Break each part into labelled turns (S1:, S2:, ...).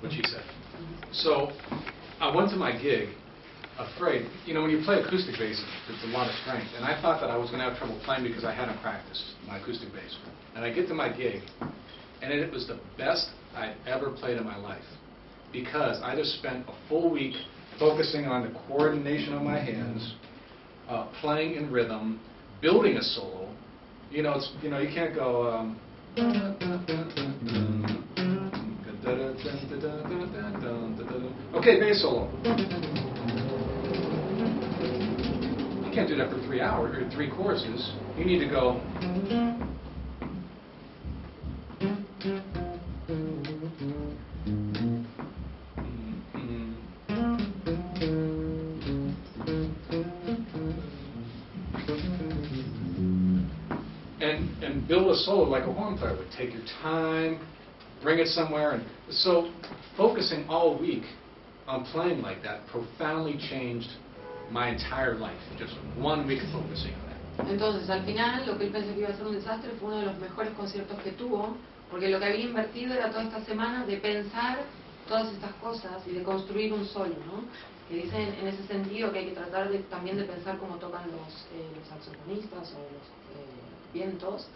S1: what she said. So I went to my gig afraid. You know, when you play acoustic bass, it's a lot of strength. And I thought that I was going to have trouble playing because I hadn't practiced my acoustic bass. And I get to my gig, and it was the best I'd ever played in my life. Because I just spent a full week focusing on the coordination of my hands, playing in rhythm, building a solo. You know, you can't go. Okay, bass solo. You can't do that for 3 hours or 3 choruses. You need to go. And build a solo like a horn player would. Take your time, bring it somewhere. And so focusing all week on playing like that profoundly changed my entire life. Just 1 week focusing on that.
S2: Entonces, al final, lo que él pensó que iba a ser un desastre fue uno de los mejores conciertos que tuvo, porque lo que había invertido era toda esta semana de pensar todas estas cosas y de construir un solo, ¿no? Que dicen en ese sentido que hay que tratar también de pensar cómo tocan los saxofonistas o los vientos,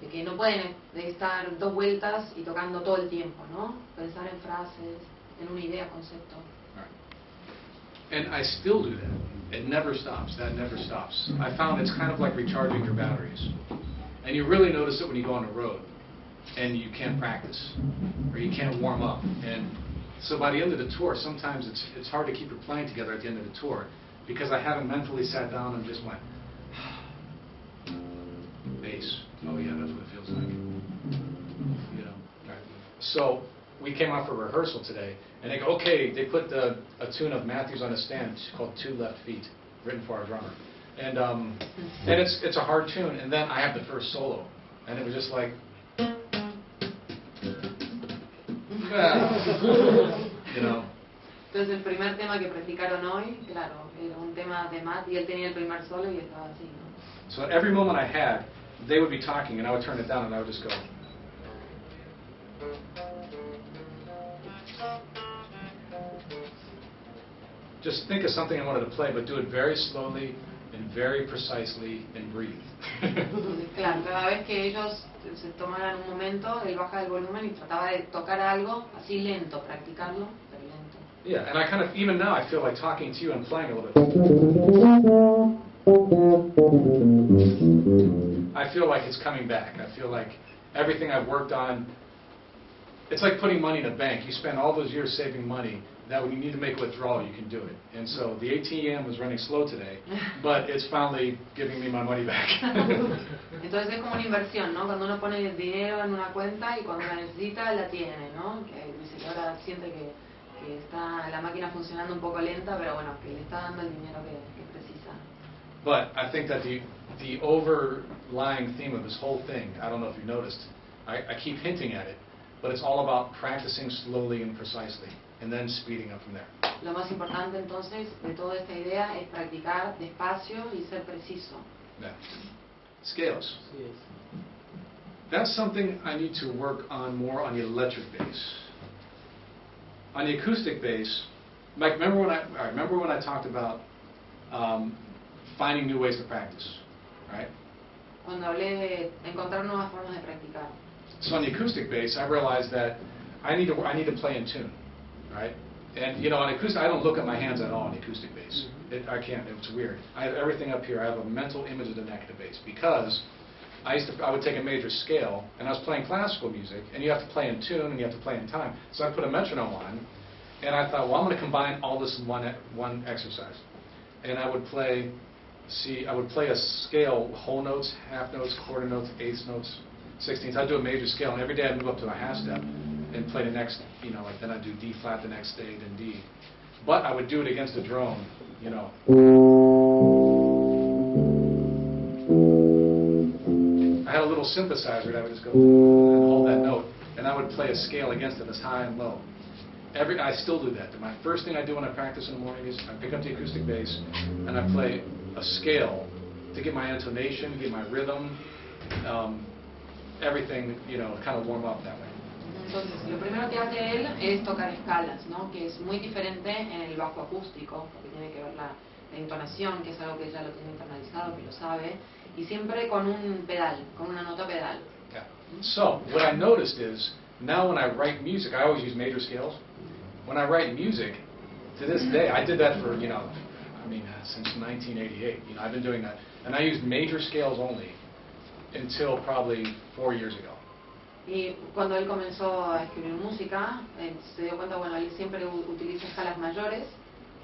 S2: de que no pueden estar 2 vueltas y tocando todo el tiempo, ¿no? Pensar en frases, en una idea, concepto.
S1: Right. And I still do that. It never stops. That never stops. I found it's kind of like recharging your batteries. And you really notice it when you go on the road and you can't practice or you can't warm up. And so by the end of the tour, sometimes it's hard to keep your playing together at the end of the tour because I haven't mentally sat down and just went, bass. Oh yeah, that's what it feels like. You know. Right. So we came out for rehearsal today, and they go, okay. They put a tune of Matthews on a Stand called 2 Left Feet, written for our drummer, and it's a hard tune. And then I have the first solo, and it was just like, you know.
S2: Entonces el primer tema que practicaron hoy, claro, era un tema de Matt y él tenía el primer solo y estaba así, ¿no?
S1: So at every moment I had, they would be talking, and I would turn it down, and I would just go. Just think of something I wanted to play, but do it very slowly and very precisely and breathe.
S2: Claro, cada vez que ellos se tomaran un momento, él baja el volumen y trataba de tocar algo así lento, practicarlo, pero lento.
S1: Yeah, and I kind of, even now, I feel like talking to you and playing a little bit. I feel like it's coming back. I feel like everything I've worked on, it's like putting money in a bank. You spend all those years saving money, that when you need to make a withdrawal, you can do it. And so the ATM was running slow today, but it's finally giving me my money back.
S2: Entonces es como una inversión, ¿no? Cuando uno pone el dinero en una cuenta y cuando la necesita, la tiene, ¿no? Que dice que ahora siente que está la máquina funcionando un poco lenta, pero bueno, que le está dando el dinero que precisa.
S1: But I think that the overlying theme of this whole thing, I don't know if you noticed, I keep hinting at it, but it's all about practicing slowly and precisely, and then speeding up from there.
S2: Lo más importante entonces de toda esta idea es practicar despacio y ser preciso.
S1: Yeah. Scales. That's something I need to work on more on the electric bass. On the acoustic bass, Mike, remember when I talked about finding new ways to practice, right?
S2: Cuando hablé de encontrar nuevas formas de practicar.
S1: So on the acoustic bass, I realized that I need to play in tune, right? And you know, on acoustic, I don't look at my hands at all on the acoustic bass. I can't. It's weird. I have everything up here. I have a mental image of the neck of the bass because I would take a major scale, and I was playing classical music, and you have to play in tune and you have to play in time. So I put a metronome on, and I thought, well, I'm going to combine all this in one exercise, and I would play. I would play a scale, whole notes, half notes, quarter notes, eighths notes, 16ths. I'd do a major scale, and every day I'd move up to a half step and play the next, you know, like then I'd do D flat the next day, then D. But I would do it against a drone, you know. I had a little synthesizer that I would just go and hold that note, and I would play a scale against it as high and low. I still do that. My first thing I do when I practice in the morning is I pick up the acoustic bass and I play a scale to get my intonation, get my rhythm, everything, you know, kind of warm up that way.
S2: Entonces, lo primero que hace él es tocar escalas, ¿no? Que es muy diferente en el bajo acústico, porque tiene que ver la entonación, que es algo que ella lo tiene internalizado, que lo sabe, y siempre con un pedal, con una nota pedal.
S1: Yeah. So, what I noticed is, now when I write music, I always use major scales. When I write music, to this day, I did that for, since 1988. I've been doing that. And I used major scales only until probably 4 years ago.
S2: Y cuando él comenzó a escribir música, se dio cuenta, bueno, él siempre utiliza escalas mayores,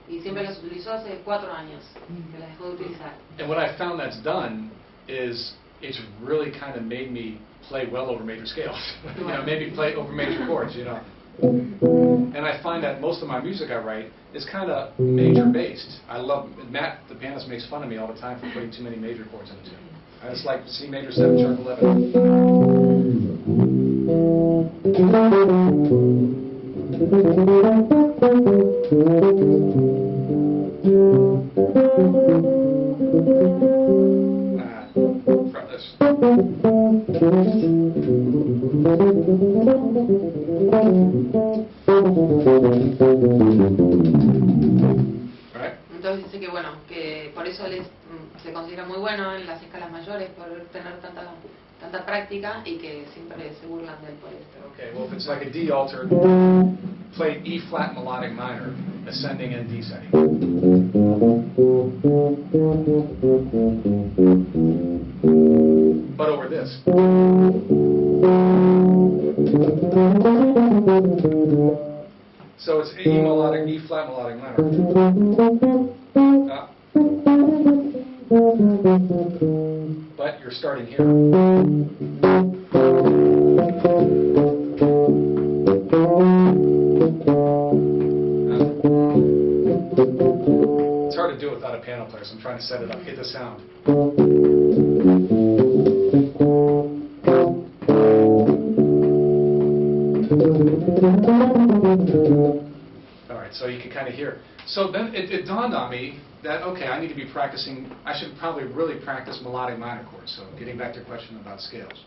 S2: y siempre las utilizó hace 4 años, que las dejó de utilizar.
S1: And what I found that's done is it's really kind of made me play well over major scales. Made me play over major chords, And I find that most of my music I write is kind of major based. I love, Matt, the pianist, makes fun of me all the time for putting too many major chords in a tune. I just like C major 7 sharp 11. Fretless.
S2: Entonces dice que bueno, que por eso él se considera muy bueno en las escalas mayores, por tener tanta práctica, y que siempre se burlan de él por esto.
S1: Okay, well, if it's like a D altered, play E flat melodic minor, ascending and descending. But over this. So it's E melodic, E flat melodic minor. But you're starting here. It's hard to do without a piano player, so I'm trying to set it up, get the sound. Alright, so you can kind of hear it. So then it dawned on me that, okay, I need to be practicing, I should probably really practice melodic minor chords. So getting back to your question about scales.